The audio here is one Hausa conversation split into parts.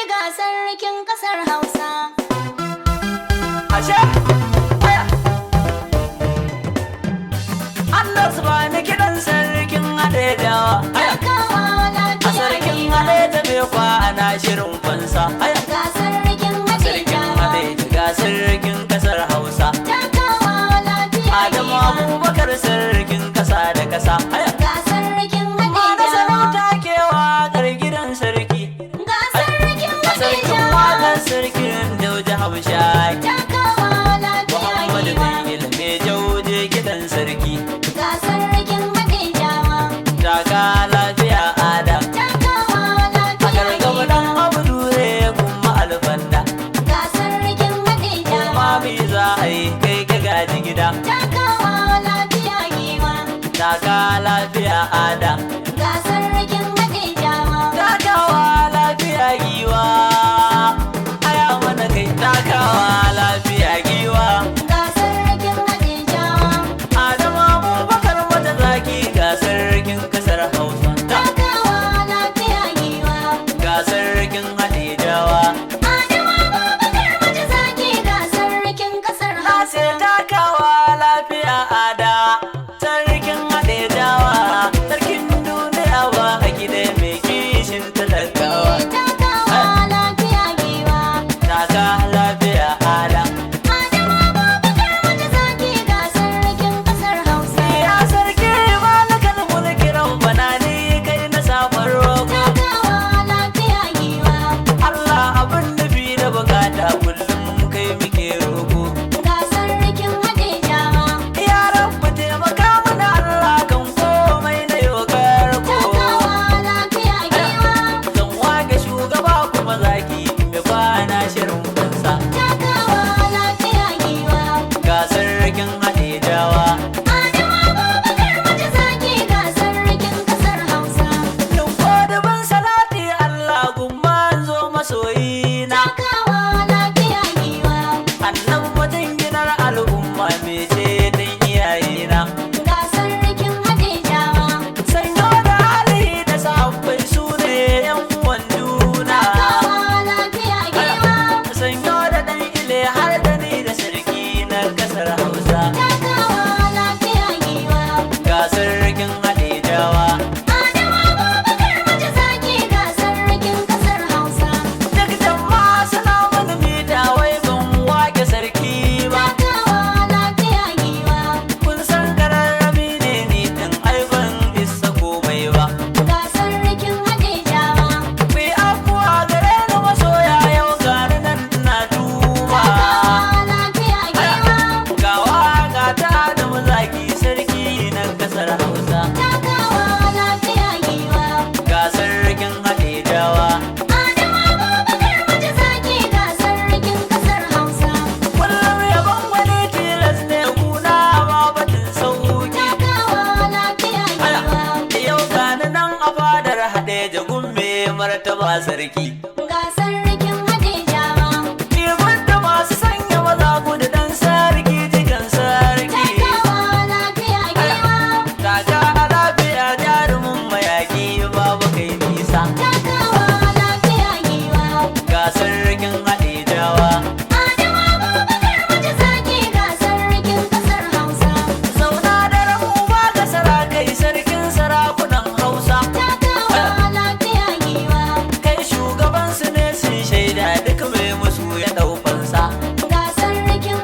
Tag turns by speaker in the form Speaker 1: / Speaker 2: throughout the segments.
Speaker 1: ga sarkin kasar Hausa.
Speaker 2: Ashe Allah su bani kiɗan sarkin Hadejia.
Speaker 1: Takawa
Speaker 2: A sarkin Hadejia mai kwana shirin fansa.
Speaker 1: ga sarkin
Speaker 2: Sarkin
Speaker 1: Hadejia.
Speaker 2: Hadejia ga sarkin kasar Hausa.
Speaker 1: Takawa lafiya
Speaker 2: Adamu
Speaker 1: Giwa.
Speaker 2: Abubakar sarkin kasa da kasa.
Speaker 1: Ga sarkin
Speaker 2: Mana
Speaker 1: Hadejia.
Speaker 2: sarauta ke waƙar gidan sarki.
Speaker 1: Ga sarkin
Speaker 2: A sarkin
Speaker 1: Hadejia.
Speaker 2: waƙar sarkin Dauji Habshaki.
Speaker 1: Takawa lafiya
Speaker 2: Muhammadu
Speaker 1: Giwa.
Speaker 2: bin ilme jauje gidan sarki.
Speaker 1: Ga sarkin Hadejia.
Speaker 2: Taka lafiya Adam.
Speaker 1: Takawa
Speaker 2: A
Speaker 1: lafiya
Speaker 2: gargaba
Speaker 1: Giwa.
Speaker 2: dan abu ne kuma alfanda.
Speaker 1: Ga sarkin Hadejia.
Speaker 2: Mami za a yi kai ka gaji gida.
Speaker 1: Takawa lafiya Giwa.
Speaker 2: Taka lafiya Adam.
Speaker 1: Ga sarkin Hadejia.
Speaker 2: Takawa lafiya giwa. Aya mana kai takawa lafiya giwa.
Speaker 1: Ga sarkin Hadejia.
Speaker 2: Adamu Abubakar mata zaki ga sarkin kasar Hausa.
Speaker 1: Takawa lafiya Giwa.
Speaker 2: Ga sarkin Hadejia.
Speaker 1: Adamu Abubakar mace zaki ga sarkin kasar
Speaker 2: Na ce
Speaker 1: Hausa.
Speaker 2: takawa lafiya ada. Sarkin Hadejia. Sarkin duniya ba a gida mai kishin talakawa.
Speaker 1: Takawa lafiya Giwa.
Speaker 2: Taka lafiya ada.
Speaker 1: Adamu Abubakar mace zaki ga sarkin kasar Hausa.
Speaker 2: Ya sarki malakan mulki rabbana ni kai na safar roƙo.
Speaker 1: Takawa lafiya Giwa.
Speaker 2: Allah abin nufi da bukata kullum kai muke roƙo.
Speaker 1: Ga sarkin Hadejia.
Speaker 2: Ya rabbu taimaka mana Allah kan komai na yogar ko.
Speaker 1: Takawa lafiya Giwa.
Speaker 2: Zan wage shugaba kuma zaki mai kwana shirin fansa.
Speaker 1: Takawa lafiya Giwa.
Speaker 2: Ga sarkin Hadejia.
Speaker 1: Adamu Abubakar mace zaki ga sarkin kasar Hausa.
Speaker 2: Yin kodabin salati Allah gumma zo masoyina.
Speaker 1: Takawa lafiya Giwa.
Speaker 2: Annan wajen ginar al'umma mai ce don iyayena.
Speaker 1: Ga sarkin Hadejia.
Speaker 2: Sanyo da hali da sahabbai su ne yan uwan juna.
Speaker 1: Takawa lafiya Giwa.
Speaker 2: Sanyo da ɗan ile har da ni da sarki na kasar Hausa.
Speaker 1: Takawa lafiya Giwa.
Speaker 2: Ga sarkin Hadejia.
Speaker 1: Adamu Abubakar mace zaki ga sarkin kasar Hausa.
Speaker 2: Duk jama'a suna mana mita wai ban wake sarki ba.
Speaker 1: Takawa lafiya Giwa.
Speaker 2: Kun san kararrami ne ni ɗin ai ban isa komai ba.
Speaker 1: Ga sarkin Hadejia.
Speaker 2: Mai afuwa gare ni masoya yau gani nan ina duba.
Speaker 1: Takawa lafiya Giwa.
Speaker 2: Ga waka ta Adamu zaki sarki na kasar Hausa.
Speaker 1: Takawa lafiya Giwa.
Speaker 2: Ga sarkin Hadejia.
Speaker 1: Adamu Abubakar mace zaki ga sarkin kasar Hausa.
Speaker 2: Kullum yabon wani tilas ne kuna ma batun sauki.
Speaker 1: Takawa lafiya Giwa.
Speaker 2: Yau gani nan a fadar Hadejia gumme martaba sarki.
Speaker 1: Ga sarkin Hadejia.
Speaker 2: Kiman da masu sanya maza gudu dan sarki jikan sarki.
Speaker 1: Takawa lafiya Giwa.
Speaker 2: Taka lafiya jarumin mayaki babu kai nisa.
Speaker 1: Takawa lafiya Giwa.
Speaker 2: Ga sarkin Hadejia.
Speaker 1: Adamu Abubakar mace zaki ga sarkin kasar Hausa.
Speaker 2: Zauna da rahu ba ga sarakai sarkin sarakunan Hausa.
Speaker 1: Takawa lafiya Giwa.
Speaker 2: Kai shugabansu ne sun shaida duk mai musu ya ɗaukansa.
Speaker 1: Ga sarkin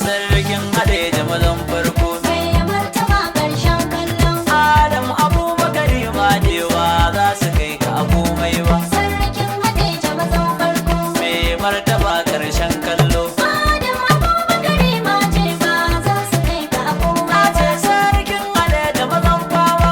Speaker 2: Sarkin Hadejia mazan farko.
Speaker 1: mai martaba ƙarshen kallon.
Speaker 2: Adam Abubakar ma Giwa za su kai ka a komai ba.
Speaker 1: Sarkin Hadejia mazan farko.
Speaker 2: Mai martaba ƙarshen kallo.
Speaker 1: Adam Abubakar ma ce ba za su kai ka a komai ba.
Speaker 2: ce sarkin Hadejia mazan fama.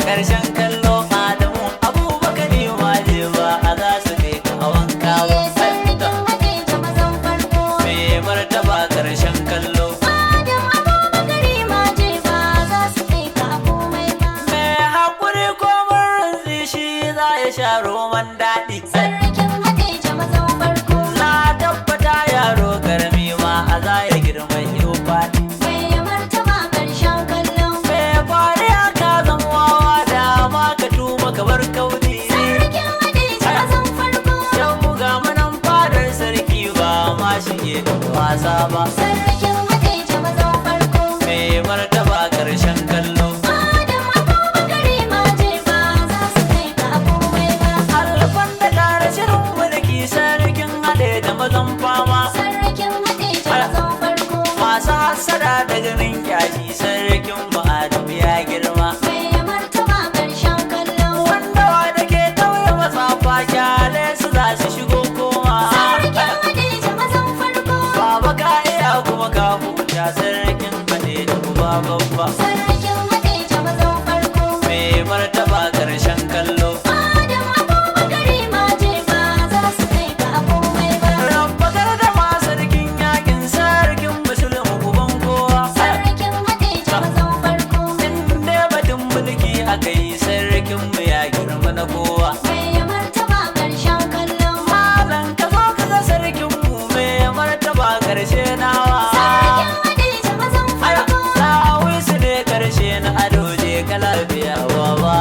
Speaker 2: Ƙarshen kallo Adamu Abubakar ma Giwa za su kai ka a wanka ba.
Speaker 1: Sarkin Hadejia mazan farko.
Speaker 2: Mai martaba ƙarshen kallo.
Speaker 1: Adam Abubakar ma ce ba za su kai ka a komai ba.
Speaker 2: Mai haƙuri ko murzi shi za ya sha roman daɗi.
Speaker 1: Sarkin Hadejia mazan farko.
Speaker 2: Na tabbata yaro karami ma a za ya girma yau faɗi.
Speaker 1: mai martaba ƙarshen kallon.
Speaker 2: Mai fariya ka zama wawa da ma ka tuba ka bar kaudi.
Speaker 1: Sarkin Hadejia mazan farko.
Speaker 2: Yau ga munan fadar sarki ba ma shige da wasa ba.
Speaker 1: Sarkin Hadejia mazan farko.
Speaker 2: Mai martaba ƙarshen kallo.
Speaker 1: Adam Abubakar ma ce ba za su kai ka a komai ba.
Speaker 2: Alfan da ƙara shirin mulki sarkin Hadejia mazan fama.
Speaker 1: Sarkin Hadejia mazan farko.
Speaker 2: Masu hassada da ganin kyashi sarkin Adamu ya girma.
Speaker 1: mai martaba ƙarshen kallon.
Speaker 2: Wanda da ke tauye matsafa kyale su za su shigo koma.
Speaker 1: Sarkin Hadejia mazan farko.
Speaker 2: Baba ka iya kuma ka huta sarkin Hadejia kuma babba.
Speaker 1: Sarkin Hadejia mazan farko.
Speaker 2: Mai martaba ƙarshen kallo.
Speaker 1: Adam Abubakar ma ce ba za su kai ka a komai ba.
Speaker 2: Rabbakar da ma sarkin yakin sarkin musulun uban kowa.
Speaker 1: Sarkin Hadejia mazan farko.
Speaker 2: Inda batun mulki aka yi sarkin mu ya girma na kowa.
Speaker 1: mai martaba ƙarshen kallon.
Speaker 2: Malam ka zo ka ga sarkin mu mai martaba ƙarshe nawa.
Speaker 1: Sarkin Hadejia mazan farko.
Speaker 2: Dawisu ne ƙarshe na ado je ka lafiya baba.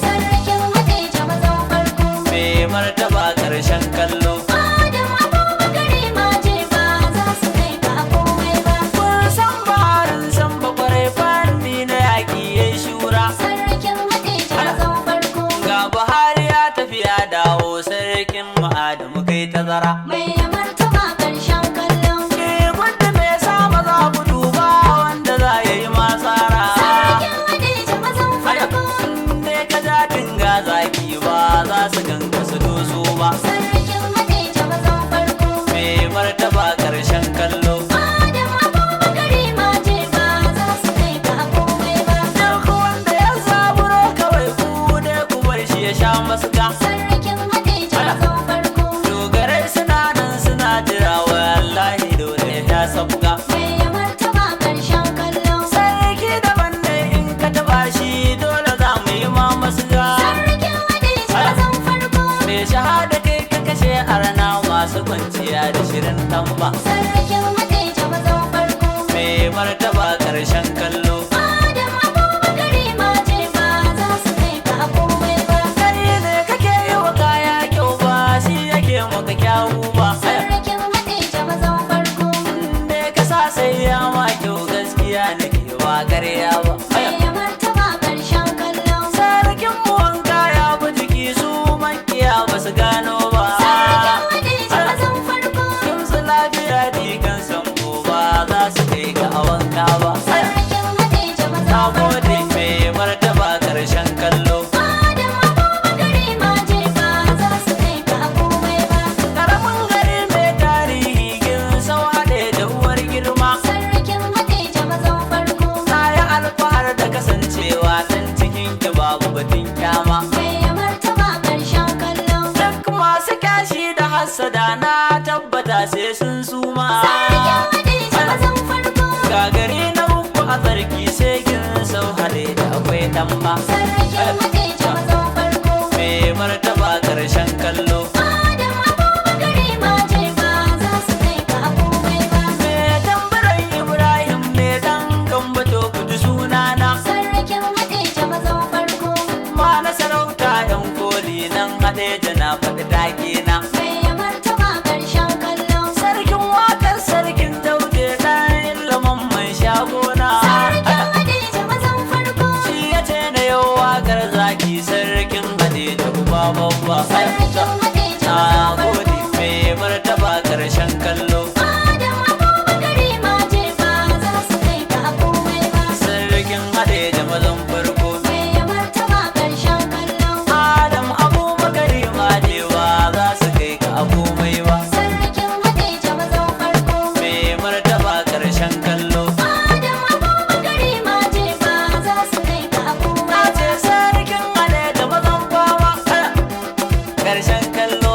Speaker 1: Sarkin Hadejia mazan farko.
Speaker 2: Mai martaba ƙarshen kallo.
Speaker 1: Adam Abubakar ma ce ba za su kai ka a komai ba.
Speaker 2: Kun san barin san bakwarai fanni na yaƙi ya shura.
Speaker 1: Sarkin Hadejia mazan farko.
Speaker 2: Ga Buhari ya tafi ya dawo sarkin mu Adamu kai tazara.
Speaker 1: mai martaba ƙarshen kallon.
Speaker 2: Ke wanda bai sa maza gudu ba wanda za ya yi masara.
Speaker 1: Sarkin Hadejia mazan farko.
Speaker 2: Inda ka ja dinga zaki ba za su ganka su doso ba.
Speaker 1: Sarkin Hadejia mazan farko.
Speaker 2: Mai martaba ƙarshen kallo.
Speaker 1: Adam Abubakar ma ce ba za su kai ka a komai ba.
Speaker 2: Duk wanda ya zaburo kawai ku dai ku bar shi ya sha masuka.
Speaker 1: Sarkin Hadejia mazan farko.
Speaker 2: Dogarai suna nan suna jira wallahi dole ya sabga.
Speaker 1: mai martaba ƙarshen kallon.
Speaker 2: Sarki daban ne in ka taba shi dole za mu yi ma masuka.
Speaker 1: Sarkin Hadejia mazan farko.
Speaker 2: Mai shahada kai ka kashe arna masu kwanciya da shirin tamba.
Speaker 1: Sarkin Hadejia mazan farko.
Speaker 2: Mai martaba ƙarshen kallo.
Speaker 1: Adam Abubakar ma ce ba za su kai ka a komai ba.
Speaker 2: Kai ne kake yi wa kaya kyau ba shi yake maka kyawu ba.
Speaker 1: Sarkin Hadejia mazan farko.
Speaker 2: Da ka sa sai ya ma kyau gaskiya nake wa ƙarya ba.
Speaker 1: mai martaba ƙarshen kallon.
Speaker 2: Sarkin mu wanka ya bi jiki su makiya ba su gano ba.
Speaker 1: Sarkin Hadejia mazan farko.
Speaker 2: Kin su lafiya dikan sanko ba za su kai ga a wanka ba.
Speaker 1: Sarkin Hadejia
Speaker 2: Na
Speaker 1: mazan
Speaker 2: gode
Speaker 1: farko.
Speaker 2: mai martaba ƙarshen kallo.
Speaker 1: Adam Abubakar ma ce ba za su kai ka a komai ba.
Speaker 2: Karamin gari mai tarihi gin sau haɗe da uwar girma.
Speaker 1: Sarkin Hadejia mazan farko.
Speaker 2: Na yi alfahar da kasancewa ɗan cikin ki babu batun kyama.
Speaker 1: mai martaba ƙarshen kallon.
Speaker 2: Duk masu kyashi da hassada na tabbata sai sun suma.
Speaker 1: Sarkin Hadejia mazan farko.
Speaker 2: Gagari na uku a sarki sai gin sau haɗe da akwai tamba.
Speaker 1: Sarkin Hadejia mazan farko.
Speaker 2: Mai martaba ƙarshen kallo.
Speaker 1: Adam Abubakar ma ce ba za su kai ka a komai ba.
Speaker 2: Mai tambaran Ibrahim ne dan gambato kudu sunana.
Speaker 1: Sarkin Hadejia mazan farko.
Speaker 2: Ma na sarauta yan koli nan Hadejia na faɗi dakina.
Speaker 1: mai martaba ƙarshen kallon.
Speaker 2: Sarkin waƙar sarkin daude ɗan ilimin mai shagona.
Speaker 1: Sarkin Hadejia mazan farko.
Speaker 2: Shi ya ce na yau waƙar zaki sarkin Hadejia uba babba.
Speaker 1: Sarkin Hadejia
Speaker 2: karshen kallo